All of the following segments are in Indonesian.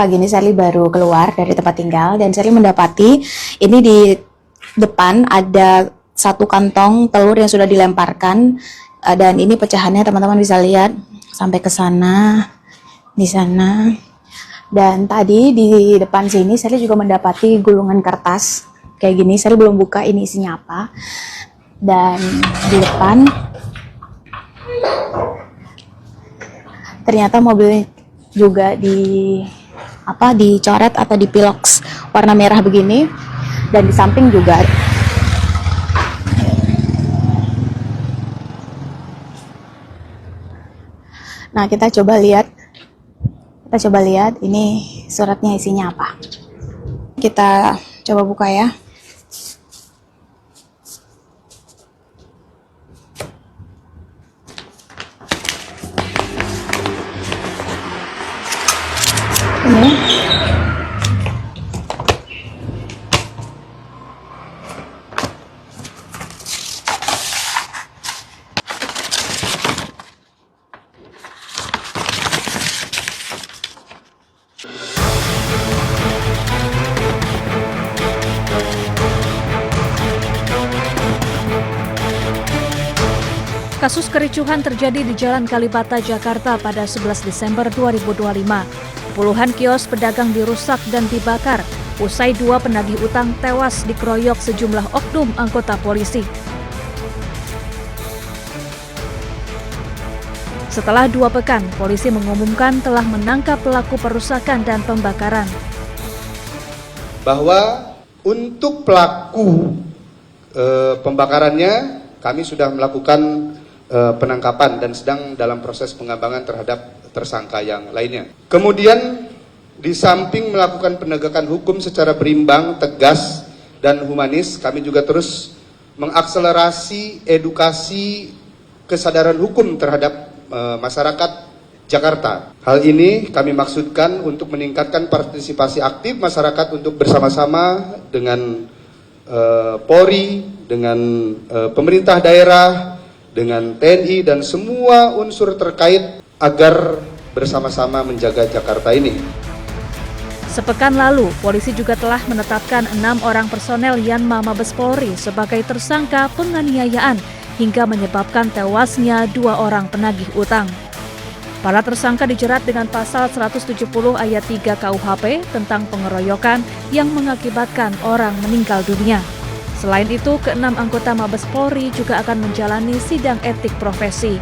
Pagi ini Sally baru keluar dari tempat tinggal dan Sally mendapati ini di depan ada satu kantong telur yang sudah dilemparkan, dan ini pecahannya teman-teman bisa lihat sampai ke sana, di sana. Dan tadi di depan sini Sally juga mendapati gulungan kertas kayak gini. Sally belum buka ini isinya apa. Dan di depan ternyata mobil juga dicoret atau dipiloks warna merah begini, dan di samping juga nah kita coba lihat ini suratnya isinya apa. Kita coba buka ya. Ini Kasus kericuhan terjadi di Jalan Kalibata, Jakarta pada 11 Desember 2025. Puluhan kios pedagang dirusak dan dibakar usai dua penagih utang tewas dikeroyok sejumlah oknum anggota polisi. Setelah 2 pekan, polisi mengumumkan telah menangkap pelaku perusakan dan pembakaran. Bahwa untuk pelaku pembakarannya kami sudah melakukan penangkapan dan sedang dalam proses pengembangan terhadap tersangka yang lainnya. Kemudian di samping melakukan penegakan hukum secara berimbang, tegas, dan humanis, kami juga terus mengakselerasi edukasi kesadaran hukum terhadap masyarakat Jakarta. Hal ini kami maksudkan untuk meningkatkan partisipasi aktif masyarakat untuk bersama-sama dengan Polri, dengan pemerintah daerah, dengan TNI dan semua unsur terkait agar bersama-sama menjaga Jakarta ini. Sepekan lalu, polisi juga telah menetapkan 6 orang personel Yanma Mabes Polri sebagai tersangka penganiayaan hingga menyebabkan tewasnya 2 orang penagih utang. Para tersangka dijerat dengan pasal 170 ayat 3 KUHP tentang pengeroyokan yang mengakibatkan orang meninggal dunia. Selain itu, ke-6 anggota Mabes Polri juga akan menjalani sidang etik profesi.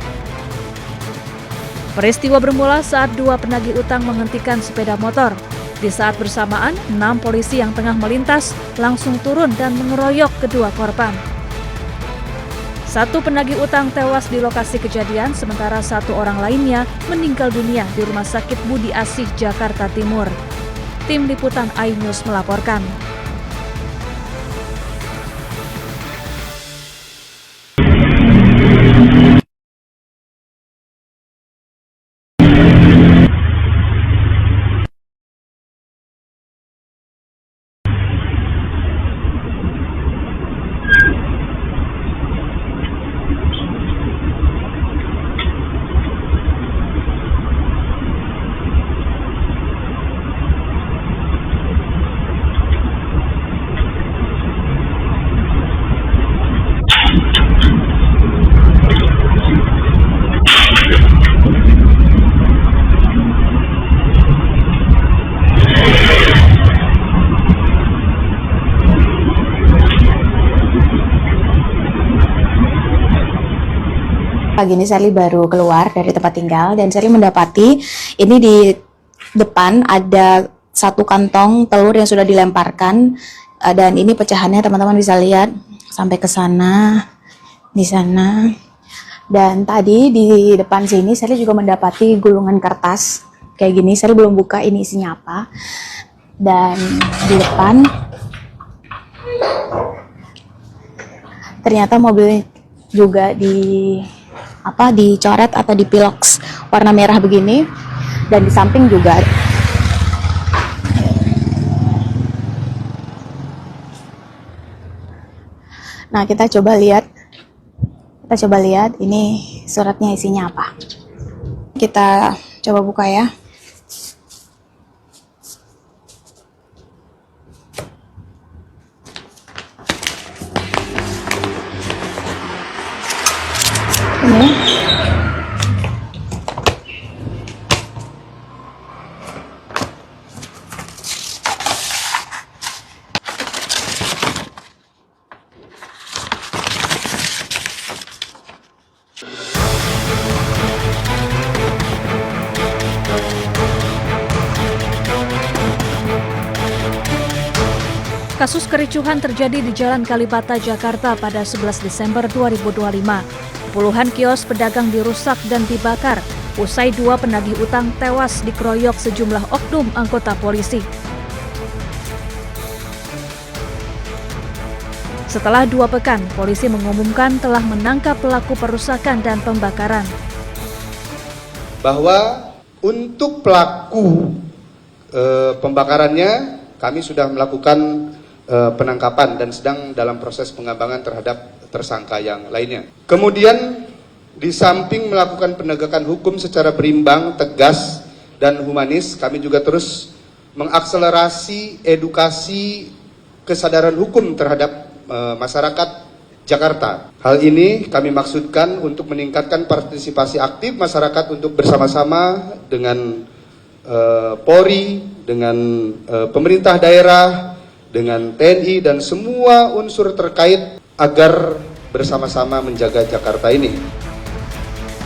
Peristiwa bermula saat 2 penagih utang menghentikan sepeda motor. Di saat bersamaan, 6 polisi yang tengah melintas langsung turun dan mengeroyok kedua korban. 1 penagih utang tewas di lokasi kejadian, sementara 1 orang lainnya meninggal dunia di Rumah Sakit Budi Asih, Jakarta Timur. Tim Liputan iNews melaporkan. pagi ini Sally baru keluar dari tempat tinggal dan Sally mendapati ini di depan ada satu kantong telur yang sudah dilemparkan, dan ini pecahannya teman-teman bisa lihat sampai ke sana, di sana. Dan tadi di depan sini Sally juga mendapati gulungan kertas kayak gini. Sally belum buka ini isinya apa. Dan di depan ternyata mobil juga dicoret atau dipiloks warna merah begini, dan di samping juga nah kita coba lihat ini suratnya isinya apa. Kita coba buka ya. Kasus kericuhan terjadi di Jalan Kalibata, Jakarta pada 11 Desember 2025. Puluhan kios pedagang dirusak dan dibakar usai 2 penagih utang tewas dikeroyok sejumlah oknum anggota polisi. Setelah 2 pekan, polisi mengumumkan telah menangkap pelaku perusakan dan pembakaran. Bahwa untuk pelaku pembakarannya kami sudah melakukan penangkapan dan sedang dalam proses pengembangan terhadap tersangka yang lainnya. Kemudian di samping melakukan penegakan hukum secara berimbang, tegas, dan humanis, kami juga terus mengakselerasi edukasi kesadaran hukum terhadap masyarakat Jakarta. Hal ini kami maksudkan untuk meningkatkan partisipasi aktif masyarakat untuk bersama-sama dengan Polri, dengan pemerintah daerah, dengan TNI dan semua unsur terkait agar bersama-sama menjaga Jakarta ini.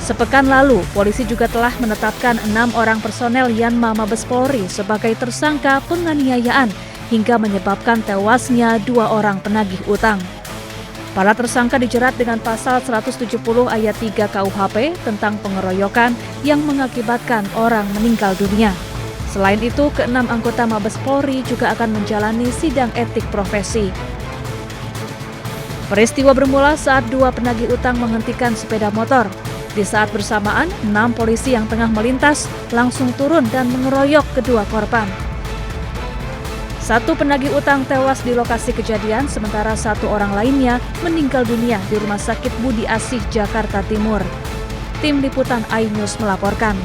Sepekan lalu, polisi juga telah menetapkan 6 orang personel Yanma Mabes Polri sebagai tersangka penganiayaan hingga menyebabkan tewasnya 2 orang penagih utang. Para tersangka dijerat dengan pasal 170 ayat 3 KUHP tentang pengeroyokan yang mengakibatkan orang meninggal dunia. Selain itu, ke-6 anggota Mabes Polri juga akan menjalani sidang etik profesi. Peristiwa bermula saat 2 penagih utang menghentikan sepeda motor. Di saat bersamaan, 6 polisi yang tengah melintas langsung turun dan mengeroyok kedua korban. 1 penagih utang tewas di lokasi kejadian, sementara 1 orang lainnya meninggal dunia di Rumah Sakit Budi Asih, Jakarta Timur. Tim Liputan iNews melaporkan.